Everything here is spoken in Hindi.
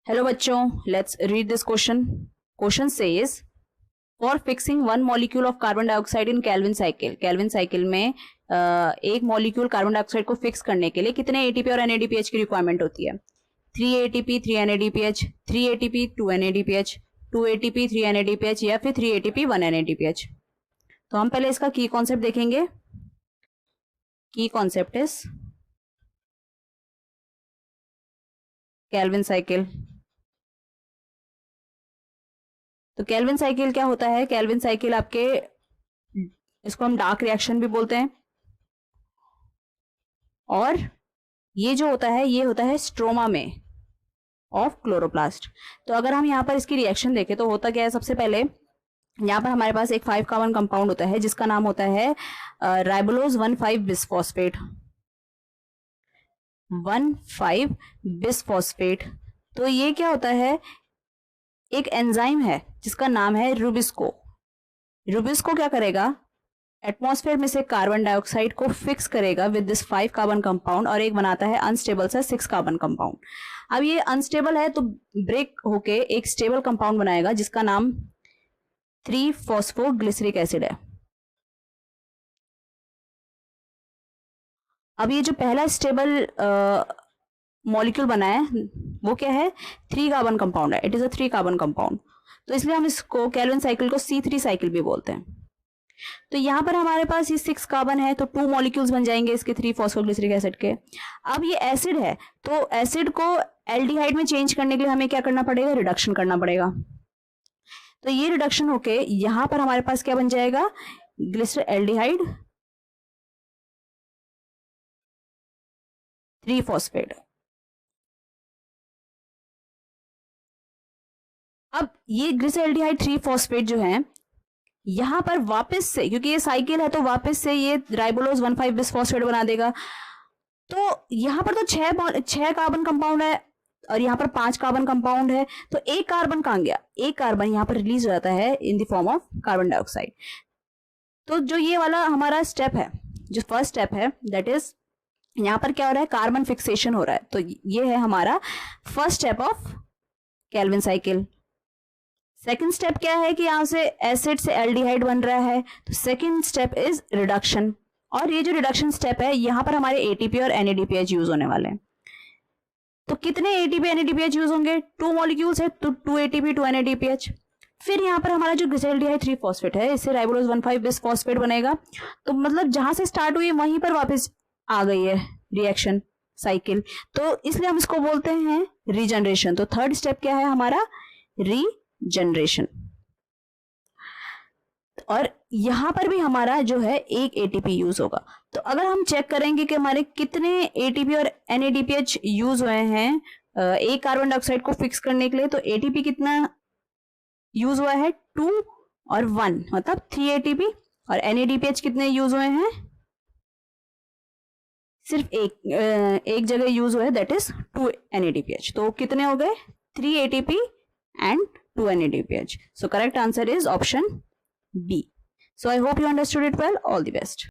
हेलो बच्चों, let's read this question. Question says for fixing one molecule of carbon dioxide in Calvin cycle. Calvin cycle में एक मॉलिक्यूल कार्बन डाइऑक्साइड को फिक्स करने के लिए कितने एटीपी और एनएडीपीएच की रिक्वायरमेंट होती है? 3 ATP 3 NADPH, 3 ATP 2 NADPH, 2 ATP 3 NADPH या फिर 3 एटीपी 1 एनएडीपीएच. तो हम पहले इसका की कॉन्सेप्ट देखेंगे. की कॉन्सेप्ट इज केल्विन साइकिल. तो केल्विन साइकिल क्या होता है? केल्विन साइकिल आपके, इसको हम डार्क रिएक्शन भी बोलते हैं, और ये जो होता है ये होता है स्ट्रोमा में ऑफ क्लोरोप्लास्ट. तो अगर हम यहाँ पर इसकी रिएक्शन देखें तो होता क्या है, सबसे पहले यहाँ पर हमारे पास एक 5 कार्बन कंपाउंड होता है जिसका नाम होता है राइबोलोज 1,5 बिसफॉस्फेट. 1,5 बिसफॉस्फेट. तो ये क्या होता है, एक एंजाइम है जिसका नाम है रुबिस्को. रुबिस्को क्या करेगा, एटमॉस्फेयर में से कार्बन डाइऑक्साइड को फिक्स करेगा विद दिस 5 कार्बन कंपाउंड और एक बनाता है अनस्टेबल सा 6 कार्बन कंपाउंड. अब ये अनस्टेबल है तो ब्रेक होके एक स्टेबल कंपाउंड बनाएगा जिसका नाम 3-फॉस्फोग्लिसरिक एसिड है. अब ये जो पहला स्टेबल मॉलिक्यूल बना है वो क्या है, 3 कार्बन कंपाउंड है. It is a 3 carbon compound. तो इसलिए हम इसको केल्विन साइकिल को C3 साइकिल भी बोलते हैं. तो यहाँ पर हमारे पास ये 6 कार्बन है तो 2 मॉलिक्यूल्स बन जाएंगे इसके 3-फॉस्फोग्लिसरिक एसिड के. अब ये एसिड है तो एसिड को एल्डिहाइड में चेंज करने के लिए हमें क्या करना पड़ेगा, रिडक्शन करना पड़ेगा. तो ये रिडक्शन होके यहाँ पर हमारे पास क्या बन जाएगा, ग्लिसर एल्डिहाइड 3-फॉस्फेट. अब ये ग्लिसरल्डिहाइड 3-फॉस्फेट जो है यहां पर वापस से, क्योंकि ये साइकिल है तो वापस से ये राइबोलोज 1,5 बिसफॉस्फेट बना देगा. तो यहां पर तो 6 कार्बन कंपाउंड है और यहाँ पर 5 कार्बन कंपाउंड है. तो एक कार्बन कहाँ गया, एक कार्बन यहाँ पर रिलीज हो जाता है in the form of carbon dioxide. तो जो ये वाला हमारा स्टेप है, जो फर्स्ट स्टेप है, दैट इज यहाँ पर क्या हो रहा है, कार्बन फिक्सेशन हो रहा है. तो ये है हमारा first step of Calvin cycle. Second step क्या है कि यहां से एसिड से एल्डिहाइड बन रहा है. तो सेकेंड स्टेप इज रिडक्शन. और ये जो रिडक्शन स्टेप है यहाँ पर हमारे एटीपी और एनएडीपीएच यूज होने वाले हैं. तो कितने एटीपी एनएडीपीएच यूज होंगे, 2 मॉलिक्यूल्स है तो 2 एटीपी 2 एनएडीपीएच. फिर यहाँ पर हमारा जो ग्लिसरल्डिहाइड 3-फॉस्फेट है इससे राइबोलोज 1,5 बिसफॉस्फेट बनेगा. तो मतलब जहां से स्टार्ट हुई वहीं पर वापस आ गई है रिएक्शन साइकिल. तो इसलिए हम इसको बोलते हैं रीजनरेशन. तो थर्ड स्टेप क्या है हमारा, रीजनरेशन. और यहां पर भी हमारा जो है एक एटीपी यूज होगा. तो अगर हम चेक करेंगे कि हमारे कितने एटीपी और एनएडीपीएच यूज हुए हैं एक कार्बन डाइऑक्साइड को फिक्स करने के लिए, तो एटीपी कितना यूज हुआ है, 2 और 1, मतलब 3 एटीपी. और एनएडीपीएच कितने यूज हुए हैं, सिर्फ एक जगह यूज हुआ है, दैट इज 2 एनएडीपीएच. तो कितने हो गए, 3 ATP and 2 NADPH. So correct answer is option B. So I hope you understood it well. All the best.